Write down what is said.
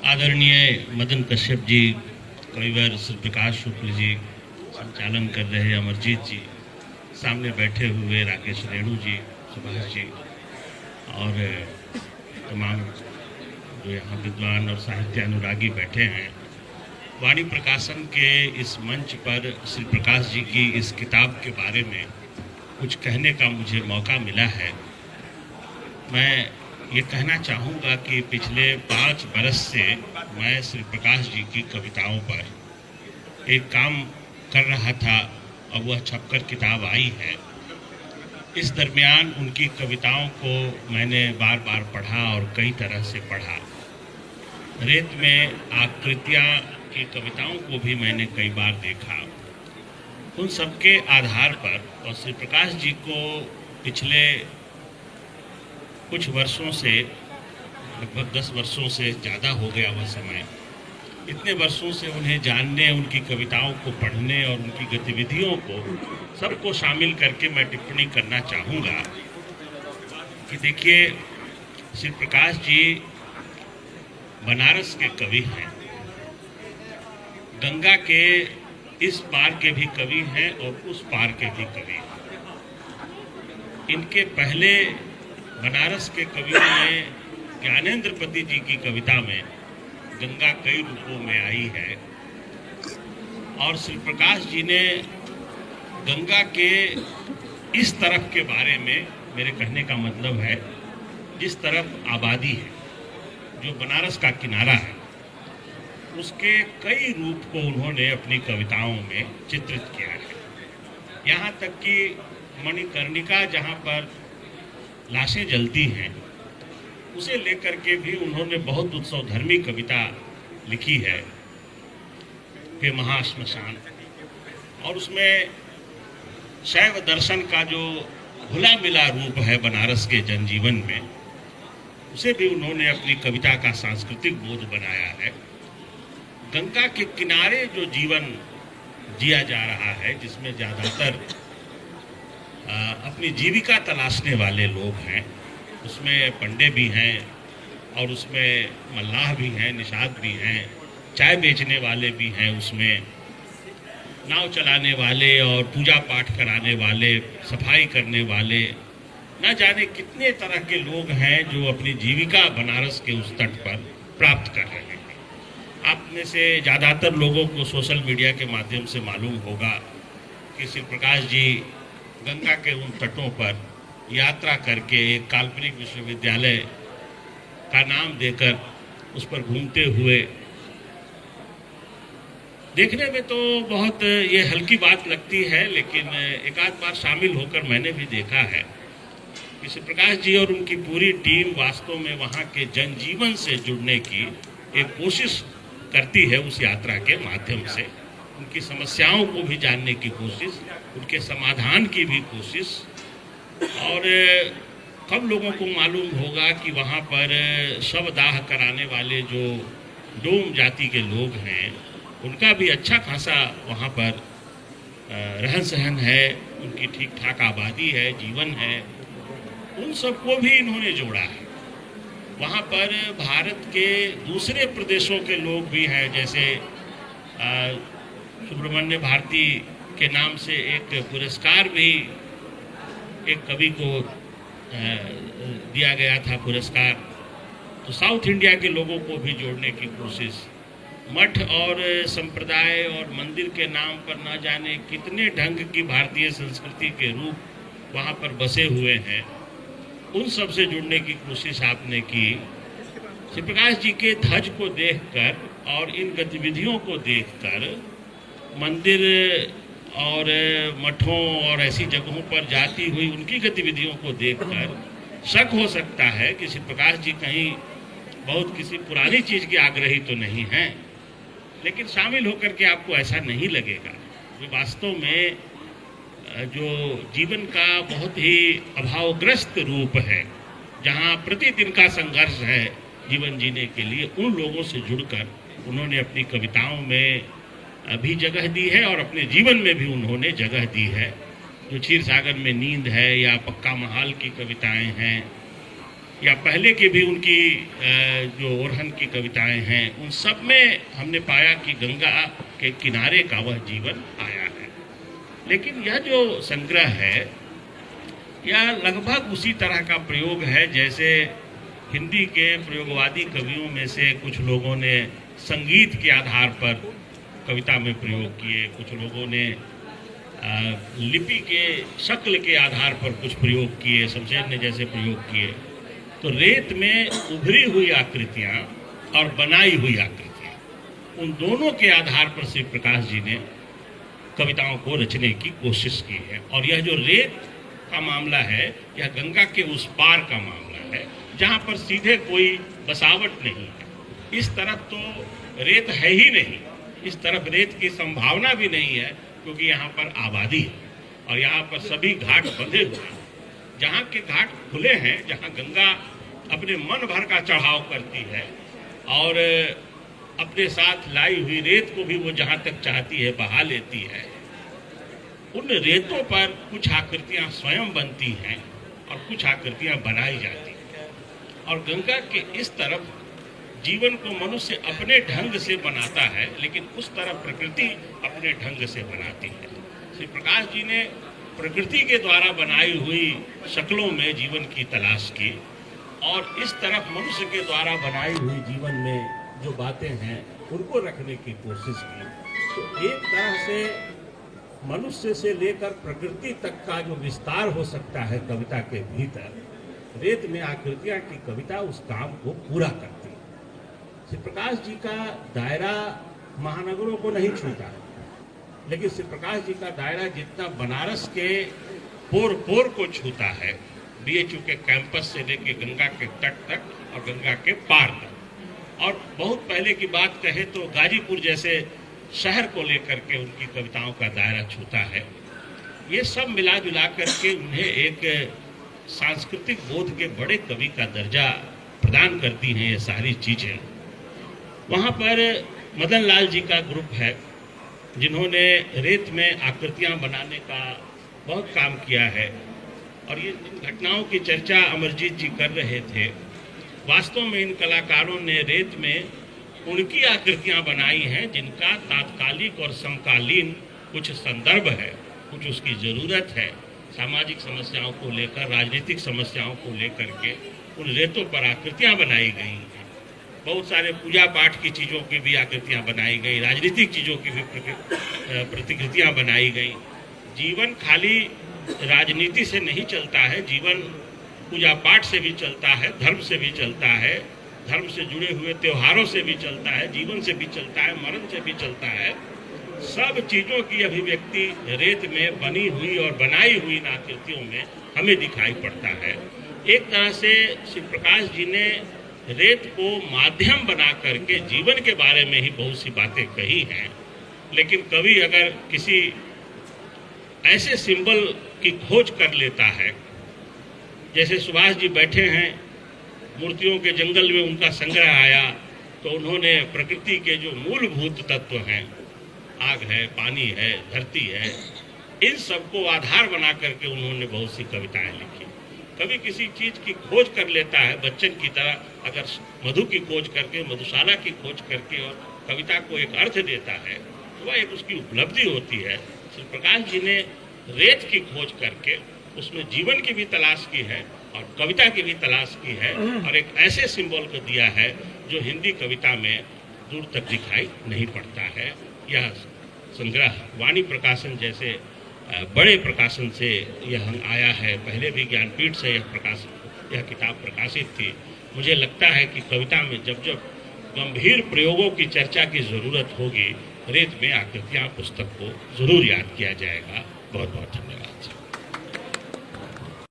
आदरणीय मदन कश्यप जी, कविवर श्री प्रकाश शुक्ल जी, संचालन कर रहे अमरजीत जी, सामने बैठे हुए राकेश रेणु जी, सुभाष जी और तमाम जो यहाँ विद्वान और साहित्य अनुरागी बैठे हैं। वाणी प्रकाशन के इस मंच पर श्री प्रकाश जी की इस किताब के बारे में कुछ कहने का मुझे मौका मिला है। मैं ये कहना चाहूँगा कि पिछले 5 बरस से मैं श्री प्रकाश जी की कविताओं पर एक काम कर रहा था और वह छपकर किताब आई है। इस दरमियान उनकी कविताओं को मैंने बार बार पढ़ा और कई तरह से पढ़ा। रेत में आकृतियाँ की कविताओं को भी मैंने कई बार देखा। उन सबके आधार पर और श्री प्रकाश जी को पिछले कुछ वर्षों से, लगभग 10 वर्षों से ज़्यादा हो गया वह समय, इतने वर्षों से उन्हें जानने, उनकी कविताओं को पढ़ने और उनकी गतिविधियों को सबको शामिल करके मैं टिप्पणी करना चाहूँगा कि देखिए, श्री प्रकाश जी बनारस के कवि हैं, गंगा के इस पार के भी कवि हैं और उस पार के भी कवि हैं। इनके पहले बनारस के कवियों में ज्ञानेंद्र पति जी की कविता में गंगा कई रूपों में आई है और श्री प्रकाश जी ने गंगा के इस तरफ के बारे में, मेरे कहने का मतलब है जिस तरफ आबादी है, जो बनारस का किनारा है, उसके कई रूप को उन्होंने अपनी कविताओं में चित्रित किया है। यहाँ तक कि मणिकर्णिका, जहाँ पर लाशें जलती हैं, उसे लेकर के भी उन्होंने बहुत उत्सवधर्मी कविता लिखी है कि महाश्मशान, और उसमें शैव दर्शन का जो घुला मिला रूप है बनारस के जनजीवन में, उसे भी उन्होंने अपनी कविता का सांस्कृतिक बोध बनाया है। गंगा के किनारे जो जीवन जिया जा रहा है, जिसमें ज़्यादातर अपनी जीविका तलाशने वाले लोग हैं, उसमें पंडे भी हैं और उसमें मल्लाह भी हैं, निषाद भी हैं, चाय बेचने वाले भी हैं, उसमें नाव चलाने वाले और पूजा पाठ कराने वाले, सफाई करने वाले, न जाने कितने तरह के लोग हैं जो अपनी जीविका बनारस के उस तट पर प्राप्त कर रहे हैं। आप में से ज़्यादातर लोगों को सोशल मीडिया के माध्यम से मालूम होगा कि श्री प्रकाश जी गंगा के उन तटों पर यात्रा करके एक काल्पनिक विश्वविद्यालय का नाम देकर उस पर घूमते हुए, देखने में तो बहुत ये हल्की बात लगती है, लेकिन एक आध बार शामिल होकर मैंने भी देखा है कि श्री प्रकाश जी और उनकी पूरी टीम वास्तव में वहाँ के जनजीवन से जुड़ने की एक कोशिश करती है। उस यात्रा के माध्यम से उनकी समस्याओं को भी जानने की कोशिश, उनके समाधान की भी कोशिश। और कब लोगों को मालूम होगा कि वहाँ पर शवदाह कराने वाले जो डोम जाति के लोग हैं, उनका भी अच्छा खासा वहाँ पर रहन सहन है, उनकी ठीक ठाक आबादी है, जीवन है, उन सबको भी इन्होंने जोड़ा है। वहाँ पर भारत के दूसरे प्रदेशों के लोग भी हैं, जैसे सुब्रमण्य भारती के नाम से एक पुरस्कार भी एक कवि को दिया गया था पुरस्कार। तो साउथ इंडिया के लोगों को भी जोड़ने की कोशिश, मठ और संप्रदाय और मंदिर के नाम पर ना जाने कितने ढंग की भारतीय संस्कृति के रूप वहाँ पर बसे हुए हैं, उन सब से जुड़ने की कोशिश आपने की। श्री प्रकाश जी के ध्वज को देखकर और इन गतिविधियों को देखकर, मंदिर और मठों और ऐसी जगहों पर जाती हुई उनकी गतिविधियों को देखकर शक हो सकता है कि श्री प्रकाश जी कहीं बहुत किसी पुरानी चीज़ के आग्रही तो नहीं हैं, लेकिन शामिल होकर के आपको ऐसा नहीं लगेगा। जो वास्तव में जो जीवन का बहुत ही अभावग्रस्त रूप है, जहाँ प्रतिदिन का संघर्ष है जीवन जीने के लिए, उन लोगों से जुड़कर उन्होंने अपनी कविताओं में भी जगह दी है और अपने जीवन में भी उन्होंने जगह दी है। जो क्षीर सागर में नींद है या पक्का महाल की कविताएं हैं, या पहले के भी उनकी जो ओरहन की कविताएं हैं, उन सब में हमने पाया कि गंगा के किनारे का वह जीवन आया है। लेकिन यह जो संग्रह है, यह लगभग उसी तरह का प्रयोग है जैसे हिंदी के प्रयोगवादी कवियों में से कुछ लोगों ने संगीत के आधार पर कविता में प्रयोग किए, कुछ लोगों ने लिपि के शक्ल के आधार पर कुछ प्रयोग किए, शमशेर ने जैसे प्रयोग किए। तो रेत में उभरी हुई आकृतियां और बनाई हुई आकृतियां, उन दोनों के आधार पर श्री प्रकाश जी ने कविताओं को रचने की कोशिश की है। और यह जो रेत का मामला है, यह गंगा के उस पार का मामला है जहां पर सीधे कोई बसावट नहीं है। इस तरफ तो रेत है ही नहीं, इस तरफ रेत की संभावना भी नहीं है, क्योंकि यहाँ पर आबादी है और यहाँ पर सभी घाट बंधे हुए हैं। जहाँ के घाट खुले हैं, जहाँ गंगा अपने मन भर का चढ़ाव करती है और अपने साथ लाई हुई रेत को भी वो जहाँ तक चाहती है बहा लेती है, उन रेतों पर कुछ आकृतियाँ स्वयं बनती हैं और कुछ आकृतियाँ बनाई जाती हैं। और गंगा के इस तरफ जीवन को मनुष्य अपने ढंग से बनाता है, लेकिन उस तरफ प्रकृति अपने ढंग से बनाती है। श्री प्रकाश जी ने प्रकृति के द्वारा बनाई हुई शक्लों में जीवन की तलाश की और इस तरफ मनुष्य के द्वारा बनाई हुई जीवन में जो बातें हैं उनको रखने की कोशिश की। तो एक तरह से मनुष्य से लेकर प्रकृति तक का जो विस्तार हो सकता है कविता के भीतर, रेत में आकृतियां की कविता उस काम को पूरा करती है। श्री प्रकाश जी का दायरा महानगरों को नहीं छूता है, लेकिन श्री प्रकाश जी का दायरा जितना बनारस के पोर पोर को छूता है, बीएचयू के कैंपस से लेके गंगा के तट तक और गंगा के पार तक। और बहुत पहले की बात कहे तो गाजीपुर जैसे शहर को लेकर के उनकी कविताओं का दायरा छूता है। ये सब मिला जुला करके उन्हें एक सांस्कृतिक बोध के बड़े कवि का दर्जा प्रदान करती हैं ये सारी चीजें। वहाँ पर मदन लाल जी का ग्रुप है जिन्होंने रेत में आकृतियां बनाने का बहुत काम किया है। और ये घटनाओं की चर्चा अमरजीत जी कर रहे थे, वास्तव में इन कलाकारों ने रेत में उनकी आकृतियां बनाई हैं जिनका तात्कालिक और समकालीन कुछ संदर्भ है, कुछ उसकी ज़रूरत है। सामाजिक समस्याओं को लेकर, राजनीतिक समस्याओं को लेकर के उन रेतों पर आकृतियां बनाई गई हैं। बहुत सारे पूजा पाठ की चीज़ों की भी आकृतियां बनाई गई, राजनीतिक चीज़ों की भी प्रतिकृतियां बनाई गई। जीवन खाली राजनीति से नहीं चलता है, जीवन पूजा पाठ से भी चलता है, धर्म से भी चलता है, धर्म से जुड़े हुए त्योहारों से भी चलता है, जीवन से भी चलता है, मरण से भी चलता है। सब चीज़ों की अभिव्यक्ति रेत में बनी हुई और बनाई हुई इन आकृतियों में हमें दिखाई पड़ता है। एक तरह से श्री प्रकाश जी ने रेत को माध्यम बना करके जीवन के बारे में ही बहुत सी बातें कही हैं। लेकिन कवि अगर किसी ऐसे सिंबल की खोज कर लेता है, जैसे सुभाष जी बैठे हैं, मूर्तियों के जंगल में उनका संग्रह आया, तो उन्होंने प्रकृति के जो मूलभूत तत्व हैं, आग है, पानी है, धरती है, इन सबको आधार बना करके उन्होंने बहुत सी कविताएं लिखी। कभी किसी चीज की खोज कर लेता है, बच्चन की तरह अगर मधु की खोज करके, मधुशाला की खोज करके और कविता को एक अर्थ देता है, तो वह एक उसकी उपलब्धि होती है। श्री प्रकाश जी ने रेत की खोज करके उसमें जीवन की भी तलाश की है और कविता की भी तलाश की है, और एक ऐसे सिंबल को दिया है जो हिंदी कविता में दूर तक दिखाई नहीं पड़ता है। यह संग्रह वाणी प्रकाशन जैसे बड़े प्रकाशन से यह आया है। पहले भी ज्ञानपीठ से यह किताब प्रकाशित थी। मुझे लगता है कि कविता में जब जब गंभीर प्रयोगों की चर्चा की ज़रूरत होगी, रेत में आकृतियाँ पुस्तक को ज़रूर याद किया जाएगा। बहुत बहुत धन्यवाद।